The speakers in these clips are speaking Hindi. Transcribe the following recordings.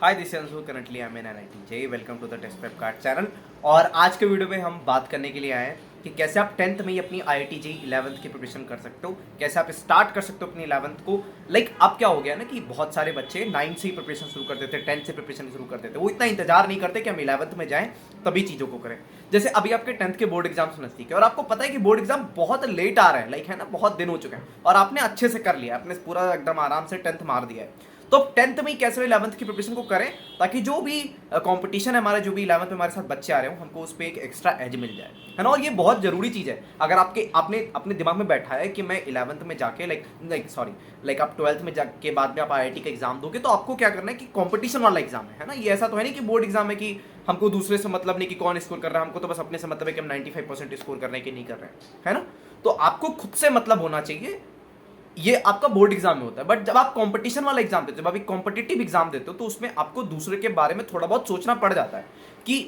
Hi this Anshu currently I am in NIT welcome to the test prep card channel. और आज के वीडियो में हम बात करने के लिए आए हैं कि कैसे आप 10th में ही अपनी IIT JEE 11th की प्रिपरेशन कर सकते हो, कैसे आप स्टार्ट कर सकते हो अपनी 11th को। अब क्या हो गया ना कि बहुत सारे बच्चे 9th से ही प्रिपरेशन शुरू कर देते, 10th से प्रिपरेशन शुरू कर देते, वो इतना इंतजार नहीं करते कि हम 11th में जाएं तभी चीज़ों को करें। जैसे अभी आपके 10th के बोर्ड एग्जाम्स नजदीक है और आपको पता है कि बोर्ड एग्जाम बहुत लेट आ रहे हैं, है ना, बहुत दिन हो चुके हैं और आपने अच्छे से कर लिया, आपने पूरा एकदम आराम से 10th मार दिया है। तो 10th में कैसे 11th की प्रिपरेशन को करें ताकि जो भी कंपटीशन है हमारा, जो भी 11th में हमारे साथ बच्चे आ रहे हो, हमको उस पर एक एक्स्ट्रा एज मिल जाए, है ना। और ये बहुत जरूरी चीज़ है। अगर आपने अपने दिमाग में बैठा है कि मैं 11th में जाके आप 12th में जाके बाद में आप IIT का एग्जाम दोगे, तो आपको क्या करना है कि कंपटीशन वाला एग्जाम है ना। ये ऐसा तो है नहीं कि बोर्ड एग्जाम है कि हमको दूसरे से मतलब नहीं कि कौन स्कोर कर रहा है, हमको तो बस अपने से मतलब है कि हम 95% स्कोर करने के नहीं कर रहे हैं, है ना। तो आपको खुद से मतलब होना चाहिए। ये आपका बोर्ड एग्जाम में होता है, बट जब आप कंपटीशन वाला एग्जाम देते हो, जब आप एक कॉम्पिटिटिव एग्जाम देते हो, तो उसमें आपको दूसरे के बारे में थोड़ा बहुत सोचना पड़ जाता है कि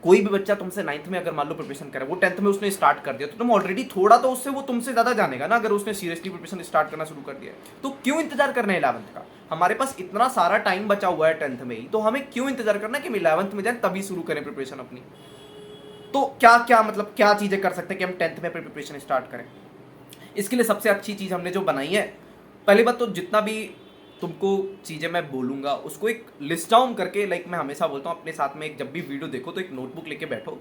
कोई भी बच्चा तुमसे 9th में अगर मान लो प्रिपरेशन करे, वो 10th में उसने स्टार्ट कर दिया, तो तुम ऑलरेडी थोड़ा तो उससे वो तुमसे ज्यादा जानेगा ना, अगर उसने सीरियसली प्रिपरेशन स्टार्ट करना शुरू कर दिया है। तो क्यों इंतजार करना है 11th का? हमारे पास इतना सारा टाइम बचा हुआ है 10th में ही, तो हमें क्यों इंतजार करना कि हम 11th में जाए तभी शुरू करें प्रिपरेशन अपनी। तो क्या चीजें कर सकते हैं कि हम 10th में प्रिपरेशन स्टार्ट करें। इसके लिए सबसे अच्छी चीज़ हमने जो बनाई है, पहली बात तो जितना भी तुमको चीज़ें मैं बोलूँगा उसको एक लिस्ट डाउन करके, मैं हमेशा बोलता हूँ अपने साथ में, एक जब भी वीडियो देखो तो एक नोटबुक लेके बैठो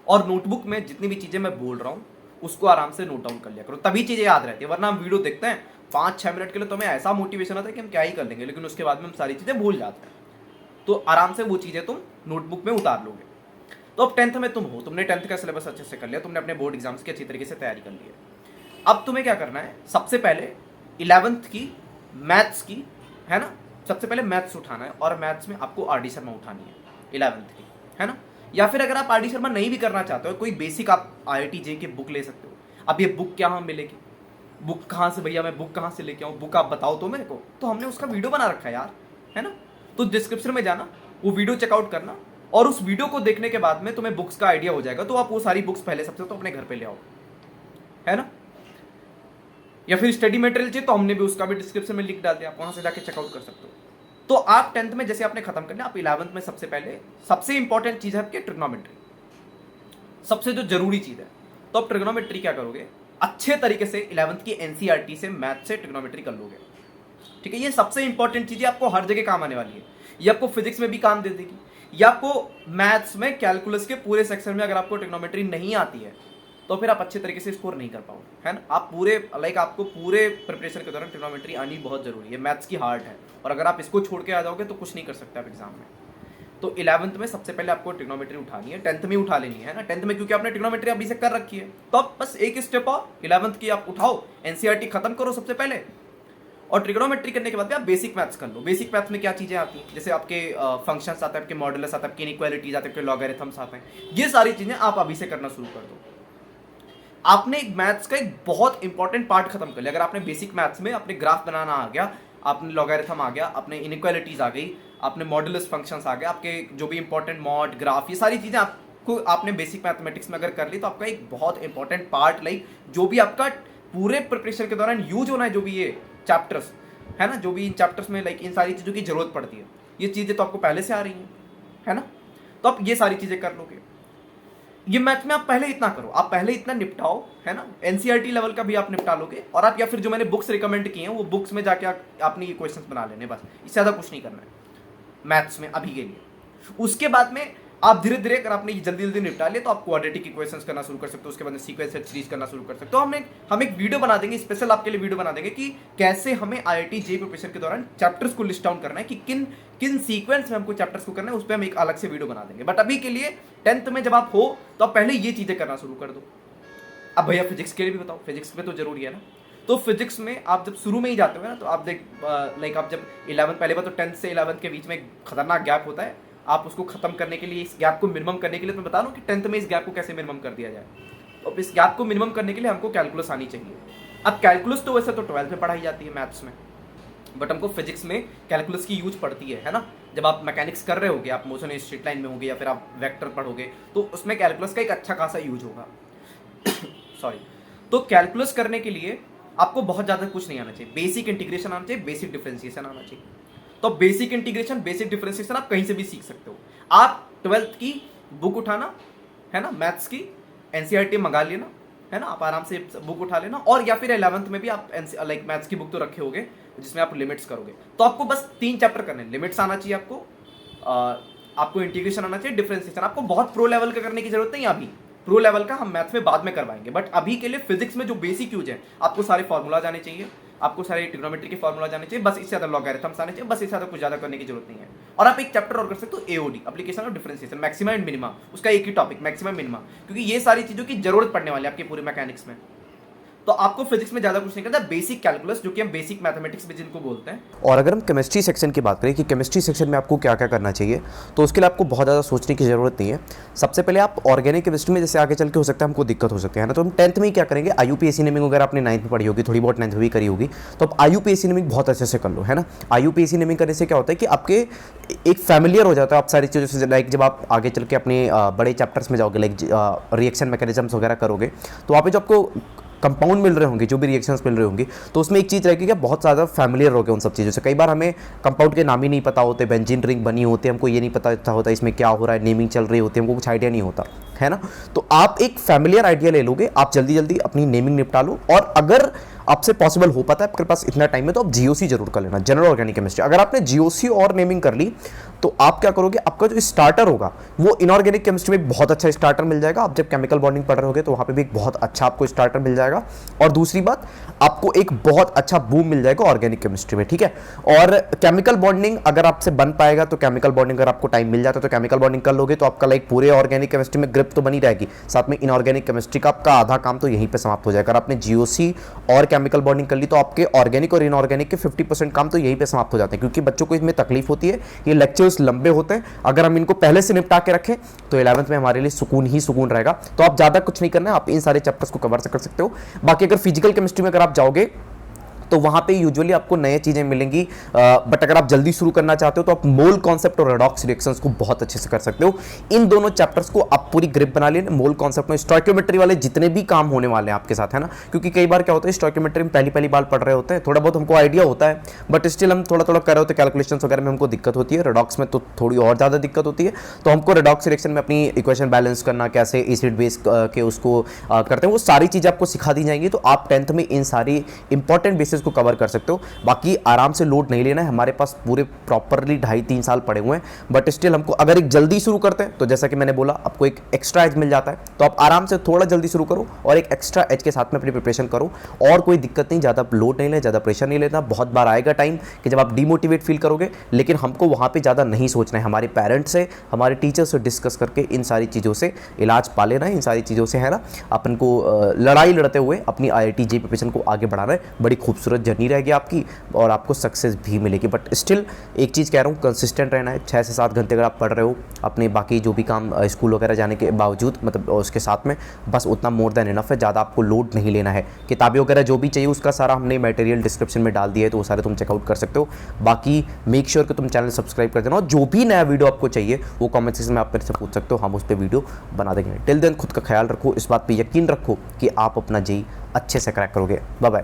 और नोटबुक में जितनी भी चीज़ें मैं बोल रहा हूँ उसको आराम से नोट डाउन कर लिया करो, तभी चीज़ें याद रहती है। वरना हम वीडियो देखते हैं 5-6 मिनट के लिए, तो हमें ऐसा मोटिवेशन आता है कि हम क्या ही कर लेंगे, लेकिन उसके बाद में हम सारी चीज़ें भूल जाते हैं। तो आराम से वो चीज़ें तुम नोटबुक में उतार लोगे। तो अब 10th में तुम हो, तुमने 10th का सिलेबस अच्छे से कर लिया, तुमने अपने बोर्ड एग्जाम्स की अच्छी तरीके से तैयारी कर ली है। अब तुम्हें क्या करना है, सबसे पहले 11th की मैथ्स की, है ना, सबसे पहले मैथ्स उठाना है और मैथ्स में आपको RD शर्मा उठानी है 11th की, है ना। या फिर अगर आप RD शर्मा नहीं भी करना चाहते हो, कोई बेसिक आप IIT JEE की बुक ले सकते हो। अब ये बुक क्या मिलेगी, बुक कहाँ से भैया, मैं बुक कहाँ से लेके आऊँ, बुक आप बताओ तो मेरे को। तो हमने उसका वीडियो बना रखा है यार, है ना। तो डिस्क्रिप्शन में जाना, वो वीडियो चेकआउट करना और उस वीडियो को देखने के बाद में तुम्हें बुक्स का आइडिया हो जाएगा, तो आप वो सारी बुक्स पहले सबसे तो अपने घर पे ले आओ, है ना। या फिर स्टडी मटेरियल चाहिए तो हमने भी उसका भी डिस्क्रिप्शन में लिंक डाल दिया, आप वहां से जाके चेकआउट कर सकते हो। तो आप 10th में जैसे आपने खत्म कर लिया, आप 11th में सबसे पहले सबसे इंपॉर्टेंट चीज है आपके ट्रिग्नोमेट्री, सबसे जो जरूरी चीज है। तो आप ट्रिग्नोमेट्री क्या करोगे, अच्छे तरीके से 11th की NCERT से मैथ से ट्रिग्नोमेट्री कर लोगे, ठीक है। ये सबसे इंपॉर्टेंट चीज है, आपको हर जगह काम आने वाली है। ये आपको फिजिक्स में भी काम दे देगी, या आपको मैथ्स में कैलकुलस के पूरे सेक्शन में अगर आपको ट्रिग्नोमेट्री नहीं आती है तो फिर आप अच्छे तरीके से स्कोर नहीं कर पाओगे, है ना। आप पूरे आपको पूरे प्रिपरेशन के दौरान ट्रिग्नोमेट्री आनी बहुत जरूरी है, मैथ्स की हार्ट है, और अगर आप इसको छोड़ के आ जाओगे तो कुछ नहीं कर सकते आप एग्जाम में। तो 11th में सबसे पहले आपको ट्रिग्नोमेट्री उठानी है, 10th में उठा लेनी है ना। 10th में क्योंकि आपने ट्रिग्नोमेट्री अभी से कर रखी है, तो आप बस एक स्टेप और 11th की आप उठाओ, NCERT खत्म करो सबसे पहले, और ट्रिग्नोमेट्री करने के बाद आप बेसिक मैथ्स कर लो। बेसिक मैथ्स में क्या चीजें आती हैं, जैसे आपके फंक्शंस आते हैं, आपके मॉडुलस आता है, आपकी इनइक्वालिटीज आते हैं, आपके लॉगरिथम्स आते हैं। ये सारी चीजें आप अभी से करना शुरू कर दो। आपने एक मैथ्स का एक बहुत इंपॉर्टेंट पार्ट खत्म कर लिया। अगर आपने बेसिक मैथ्स में अपने ग्राफ बनाना आ गया, आपने लॉगरिथम आ गया, आपने इनइक्वालिटीज आ गई, आपने मॉडुलस फंक्शंस आ गए, आपके जो भी इंपॉर्टेंट मॉड ग्राफ, ये सारी चीजें आपको आपने बेसिक मैथमेटिक्स में अगर कर ली, तो आपका एक बहुत इंपॉर्टेंट पार्ट जो भी आपका पूरे प्रिपरेशन के दौरान यूज होना है, जो भी ये चैप्टर्स है ना, जो भी इन चैप्टर्स में इन सारी चीजों की जरूरत पड़ती है, ये चीजें तो आपको पहले से आ रही हैं, है ना। तो आप ये सारी चीजें कर लोगे। ये मैथ में आप पहले इतना करो, आप पहले इतना निपटाओ, है ना। NCERT लेवल का भी आप निपटा लोगे, और आप या फिर जो मैंने बुक्स रिकमेंड की हैं वो बुक्स में जाके आपने ये क्वेश्चंस बना लेने, बस इससे ज़्यादा कुछ नहीं करना है मैथ्स में अभी के लिए। उसके बाद में आप धीरे धीरे अगर आपने जल्दी जल्दी निपटा लिया, तो आप क्वाड्रेटिक इक्वेशंस करना शुरू कर सकते हो, उसके बाद में सीक्वेंस सीरीज करना शुरू कर सकते हो। हम एक वीडियो बना देंगे, स्पेशल आपके लिए वीडियो बना देंगे कि कैसे हमें IIT JEE प्रिपरेशन के दौरान चैप्टर्स को लिस्ट डाउन करना है, कि किन किन सीक्वेंस में हमको चैप्टर्स को करना है, उस पर हम एक अलग से वीडियो बना देंगे। बट अभी के लिए 10th में जब आप हो, तो आप पहले ये चीजें करना शुरू कर दो। अब भैया फिजिक्स के लिए भी बताओ, फिजिक्स में तो जरूरी है ना। तो फिजिक्स में आप जब शुरू में ही जाते हो ना, तो आप आप जब 11 पहले बार तो 10th से 11th के बीच में एक खतरनाक गैप होता है, आप उसको खत्म करने के लिए, इस गैप को मिनिमम करने के लिए, तो मैं बता रहा हूँ कि 10th में इस गैप को कैसे मिनिमम कर दिया जाए। तो इस गैप को मिनिमम करने के लिए हमको कैलकुलस आनी चाहिए। अब कैलकुलस तो वैसे तो 12th में पढ़ाई जाती है मैथ्स में, बट हमको फिजिक्स में कैलकुलस की यूज पड़ती है ना। जब आप मैकेनिक्स कर रहे होगे, आप मोशन स्ट्रेट लाइन में होगे, या फिर आप वेक्टर पढ़ोगे, तो उसमें कैलकुलस का एक अच्छा खासा यूज होगा। सॉरी। तो कैलकुलस करने के लिए आपको बहुत ज़्यादा कुछ नहीं आना चाहिए, बेसिक इंटीग्रेशन आना चाहिए, बेसिक डिफरेंशिएशन आना चाहिए। तो तो बेसिक इंटीग्रेशन, बेसिक डिफरेंशिएशन आप कहीं से भी सीख सकते हो। आप 12th की बुक उठाना है ना, मैथ्स की एनसीईआरटी मंगा लेना है ना, आप आराम से बुक उठा लेना, और या फिर 11th में भी आप लाइक मैथ्स की बुक तो रखे होगे जिसमें आप लिमिट्स करोगे, तो आपको बस 3 चैप्टर करने, लिमिट्स आना चाहिए आपको इंटीग्रेशन आना चाहिए, डिफरेंशिएशन। आपको बहुत प्रो लेवल का करने की जरूरत नहीं, अभी प्रो लेवल का हम मैथ्स में बाद में करवाएंगे, बट अभी के लिए फिजिक्स में जो बेसिक यूज है, आपको सारे फॉर्मूला आने चाहिए, आपको सारे ट्रिग्नोमेट्री के फॉर्मूला जाने चाहिए, बस इससे ज्यादा लॉगरिथम्स आने चाहिए, बस इससे ज्यादा कुछ ज्यादा करने की जरूरत नहीं है। और आप एक चैप्टर और कर सकते हो AOD, application of differentiation, maxima and minima, उसका एक ही टॉपिक मैक्सिमा मिनिमा, क्योंकि ये सारी चीजों की जरूरत पड़ने वाली है आपके पूरे मैकेनिक्स में। तो आपको फिजिक्स में ज्यादा कुछ नहीं करना, बेसिक कैलकुलस जो कि हम बेसिक मैथमेटिक्स भी जिनको बोलते हैं। और अगर हम केमिस्ट्री सेक्शन की बात करें कि केमिस्ट्री सेक्शन में आपको क्या क्या करना चाहिए, तो उसके लिए आपको बहुत ज़्यादा सोचने की ज़रूरत नहीं है। सबसे पहले आप ऑर्गेनिक केमिस्ट्री में जैसे आगे चल के हो सकता है हमको दिक्कत हो सकती है ना, तो हम 10th में ही क्या करेंगे, IUPAC नेमिंग वगैरह आपने 9th में पढ़ी होगी, थोड़ी बहुत 9th में भी करी होगी, तो आप IUPAC नेमिंग बहुत अच्छे से कर लो, है ना। IUPAC नेमिंग करने से क्या होता है कि आपके एक फैमिलियर हो जाता है आप सारी चीज़ों से, लाइक जब आप आगे चल के अपने बड़े चैप्टर्स में जाओगे, लाइक रिएक्शन मैकेनिज्म्स वगैरह करोगे, तो वहाँ पे जो आपको कंपाउंड मिल रहे होंगे, जो भी रिएक्शंस मिल रहे होंगे, तो उसमें एक चीज़ रहेगी कि बहुत ज़्यादा फैमिलियर हो गए उन सब चीज़ों से। कई बार हमें कंपाउंड के नाम ही नहीं पता होते, बेंजीन रिंग बनी होती है, हमको ये नहीं पता होता इसमें क्या हो रहा है, नेमिंग चल रही होती है, हमको कुछ आइडिया नहीं होता, है ना। तो आप एक फैमिलियर आइडिया ले लोगे, आप जल्दी जल्दी अपनी नेमिंग निपटा लो, और अगर आपसे पॉसिबल हो पाता है, आपके पास इतना टाइम है, तो आप GOC जरूर कर लेना, जनरल ऑर्गेनिक केमिस्ट्री। अगर आपने GOC और नेमिंग कर ली, तो आप क्या करोगे, आपका जो स्टार्टर होगा वो इनऑर्गेनिक केमिस्ट्री में बहुत अच्छा स्टार्टर मिल जाएगा। आप जब केमिकल बॉन्डिंग पढ़ रहे होगे तो वहाँ पे भी एक बहुत अच्छा आपको स्टार्टर मिल जाएगा, और दूसरी बात, आपको एक बहुत अच्छा बूम मिल जाएगा ऑर्गेनिक केमिस्ट्री में, ठीक है। और केमिकल बॉन्डिंग अगर आपसे बन पाएगा, तो केमिकल बॉन्डिंग अगर आपको टाइम मिल जाता है तो केमिकल बॉन्डिंग कर लोगे, तो आपका लाइक पूरे ऑर्गेनिक केमिस्ट्री में ग्रिप तो बनी रहेगी, साथ में इनऑर्गेनिक केमिस्ट्री का आपका आधा काम तो यहीं पर समाप्त हो जाएगा। अगर आपने GOC और केमिकल बॉन्डिंग कर ली, तो आपके ऑर्गेनिक और इनऑर्गेनिक के 50% काम तो यहीं पे समाप्त हो जाते हैं, क्योंकि बच्चों को इसमें तकलीफ होती है, ये लेक्चर्स लंबे होते हैं। अगर हम इनको पहले से निपटा के रखें तो 11th में हमारे लिए सुकून ही सुकून रहेगा। तो आप ज़्यादा कुछ नहीं करना है, आप इन सारे चैप्टर्स को कवर कर सकते हो। बाकी अगर फिजिकल केमिस्ट्री में अगर आप जाओगे तो वहाँ पे यूजुअली आपको नई चीज़ें मिलेंगी, बट अगर आप जल्दी शुरू करना चाहते हो तो आप मोल कॉन्सेप्ट और रेडॉक्स रिएक्शंस को बहुत अच्छे से कर सकते हो। इन दोनों चैप्टर्स को आप पूरी ग्रिप बना लेना। मोल कॉन्सेप्ट में स्टोइकियोमेट्री वाले जितने भी काम होने वाले हैं आपके साथ, है ना, क्योंकि कई बार क्या होता है स्टोइकियोमेट्री में पहली पहली बार पढ़ रहे होते हैं, थोड़ा बहुत हमको आइडिया होता है, बट स्टिल हम थोड़ा थोड़ा कर रहे होते हैं, कैलकुलेशंस वगैरह में हमको दिक्कत होती है। रेडॉक्स में तो थोड़ी और ज़्यादा दिक्कत होती है, तो हमको रेडॉक्स रिएक्शन में अपनी इक्वेशन बैलेंस करना, कैसे एसिड बेस के उसको करते हैं, वो सारी चीज़ें आपको सिखा दी जाएंगी। तो आप 10th में इन सारी इंपॉर्टेंट बेसिस को कवर कर सकते हो। बाकी आराम से लोड नहीं लेना है, हमारे पास पूरे प्रॉपरली 2.5-3 साल पड़े हुए हैं, बट स्टिल हमको अगर एक जल्दी शुरू करते हैं तो जैसा कि मैंने बोला आपको एक एक्स्ट्रा एज मिल जाता है, तो आप आराम से थोड़ा जल्दी शुरू करो और एक एक्स्ट्रा एज के साथ में अपनी प्रिपरेशन करो, और कोई दिक्कत नहीं, ज़्यादा लोड नहीं लेना, ज़्यादा प्रेशर नहीं लेना। बहुत बार आएगा टाइम कि जब आप डिमोटिवेट फील करोगे, लेकिन हमको वहाँ पर ज़्यादा नहीं सोचना है, हमारे पेरेंट्स से, हमारे टीचर से डिस्कस करके इन सारी चीज़ों से इलाज पा लेना है, इन सारी चीज़ों से, है ना, अपन को लड़ाई लड़ते हुए अपनी IIT JEE प्रिपरेशन को आगे बढ़ाना है। बड़ी खूबसूरत जर्नी रहेगी आपकी और आपको सक्सेस भी मिलेगी। बट स्टिल एक चीज़ कह रहा हूँ, कंसिस्टेंट रहना है। 6 से 7 घंटे अगर आप पढ़ रहे हो अपने बाकी जो भी काम स्कूल वगैरह जाने के बावजूद, मतलब उसके साथ में, बस उतना मोर देन इनफ है। ज़्यादा आपको लोड नहीं लेना है। किताबें वगैरह जो भी चाहिए उसका सारा हमने मटेरियल डिस्क्रिप्शन में डाल दिया है, तो वो सारे तुम चेकआउट कर सकते हो। बाकी मेक श्योर कि तुम चैनल सब्सक्राइब कर देना, और जो भी नया वीडियो आपको चाहिए वो कमेंट सेक्शन में आप मेरे से पूछ सकते हो, हम उस पर वीडियो बना देंगे। टिल देन खुद का ख्याल रखो, इस बात पर यकीन रखो कि आप अपना JEE अच्छे से क्रैक करोगे। Bye bye.